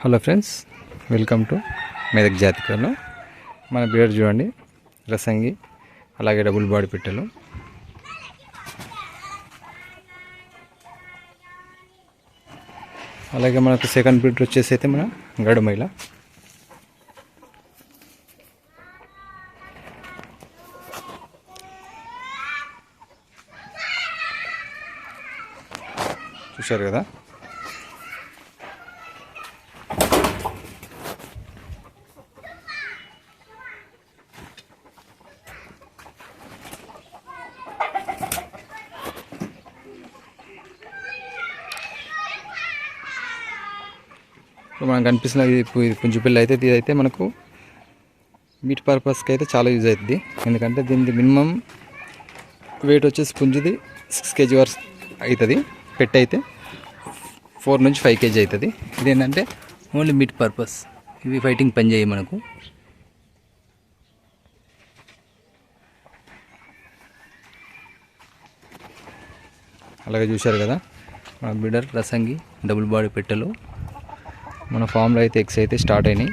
Hello friends, welcome to Medak జాతికలో. మన బీడర్ చూడండి, రసంగి అలాగే డబుల్ బాడీ పిట్టలు. అలాగే మనకు సెకండ్ బ్రీడ్ వచ్చేసి అయితే మన గడుమైల. చూశారు కదా, మనకు కనిపిస్తున్న పుంజు పిల్ల అయితే ఇదైతే మనకు మీట్ పర్పస్కి అయితే చాలా యూజ్ అవుతుంది. ఎందుకంటే దీనికి మినిమం వెయిట్ వచ్చేసి పుంజుది 6 kg వరకు అవుతుంది. పెట్ అయితే 4 నుంచి 5 kg అవుతుంది. ఇది ఏంటంటే ఓన్లీ మీట్ పర్పస్, ఇవి ఫైటింగ్ పని చేయి మనకు. అలాగే చూశారు కదా, మన బీడర్ రసంగి డబుల్ బాడీ పెట్టెలు మన ఫామ్లో అయితే ఎగ్స్ అయితే స్టార్ట్ అయినాయి.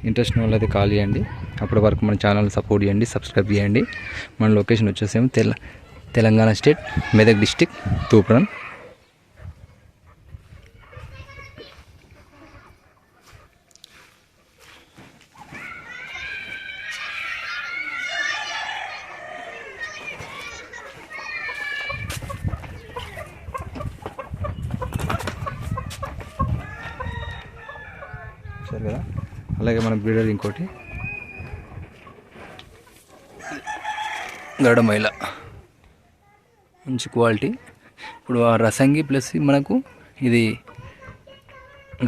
ఇంట్రెస్ట్ ఉన్న వాళ్ళు అయితే కాల్ చేయండి. అప్పటి వరకు మన ఛానల్ సపోర్ట్ చేయండి, సబ్స్క్రైబ్ చేయండి. మన లొకేషన్ వచ్చేసేమో తెలంగాణ స్టేట్, మెదక్ డిస్టిక్, తూప్రాన్. సరే కదా, అలాగే మన బ్రీడర్ ఇంకోటి గడమైల, మంచి క్వాలిటీ. ఇప్పుడు ఆ రసంగి ప్లస్ మనకు ఇది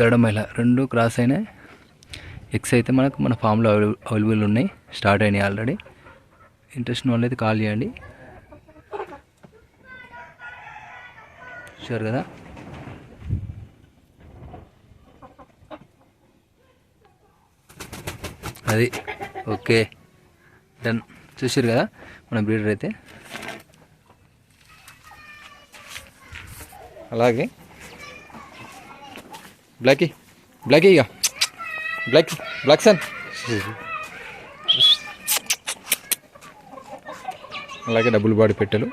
గడమైల రెండు క్రాస్ అయినాయి. ఎగ్స్ అయితే మనకు మన ఫామ్లో అవైలబుల్ ఉన్నాయి, స్టార్ట్ అయినాయి ఆల్రెడీ. ఇంట్రెస్ట్ ఉన్న వాళ్ళు అయితే కాల్ చేయండి. షూర్ కదా. అది ఓకే, డన్. చూసారు కదా మన బ్రీడర్ అయితే. అలాగే బ్లాకీ ఇక బ్లాక్ సన్. అలాగే డబుల్ బాడీ పెట్టెలు.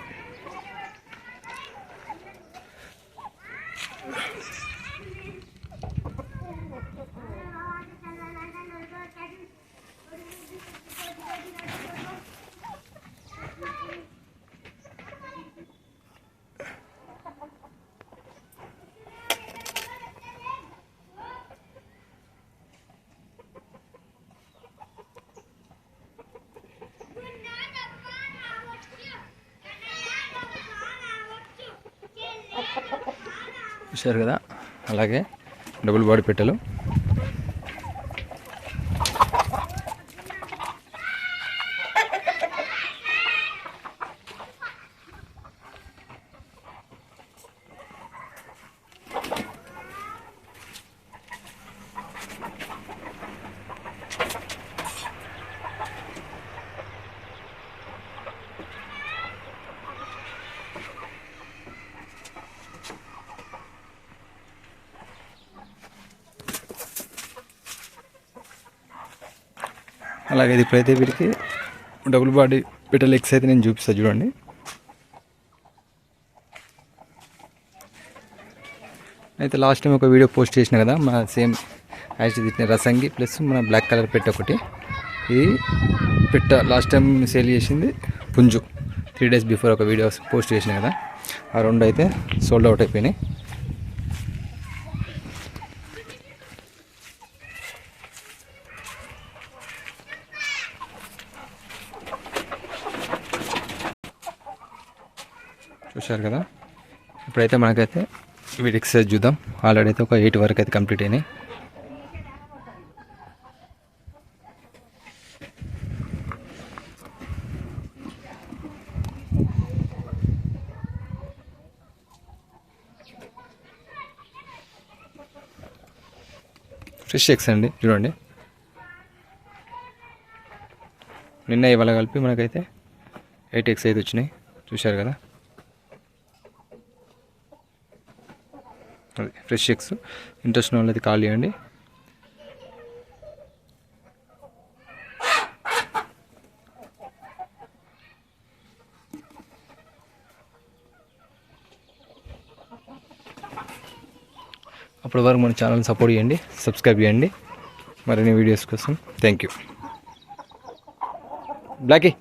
చూశారు కదా, అలాగే డబుల్ బాడీ పెట్టెలు. అలాగే ఇప్పుడైతే వీటికి డబుల్ బాడీ పిట్టల ఎగ్స్ అయితే నేను చూపిస్తాను చూడండి. అయితే లాస్ట్ టైం ఒక వీడియో పోస్ట్ చేసిన కదా, మన సేమ్ యాక్చువల్లీ రసంగి ప్లస్ మన బ్లాక్ కలర్ పెట్ట ఒకటి. ఇది పెట్ట లాస్ట్ టైం సేల్ చేసింది పుంజు. 3 days బిఫోర్ ఒక వీడియో పోస్ట్ చేసిన కదా, ఆ రెండు అయితే సోల్డ్ అవుట్ అయిపోయినాయి. చూశారు కదా, ఇప్పుడైతే మనకైతే వీటి ఎక్సర్సైజ్ చూద్దాం. ఆల్రెడీ అయితే ఒక 8 వరకు అయితే కంప్లీట్ అయినాయి. ఫ్రెష్ ఎగ్స్ అండి చూడండి. నిన్న ఇవాళ కలిపి మనకైతే 8 eggs అయితే వచ్చినాయి. చూశారు కదా. Fresh eggs. ఇంట్రెస్ట్ ఉన్న వాళ్ళది కాల్ చేయండి. అప్పటి వరకు మన ఛానల్ని సపోర్ట్ చేయండి, సబ్స్క్రైబ్ చేయండి మరిన్ని వీడియోస్ కోసం. Thank you. బ్లాకీ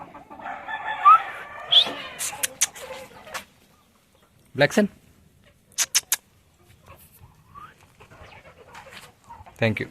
బ్లాక్సన్, థ్యాంక్ యూ.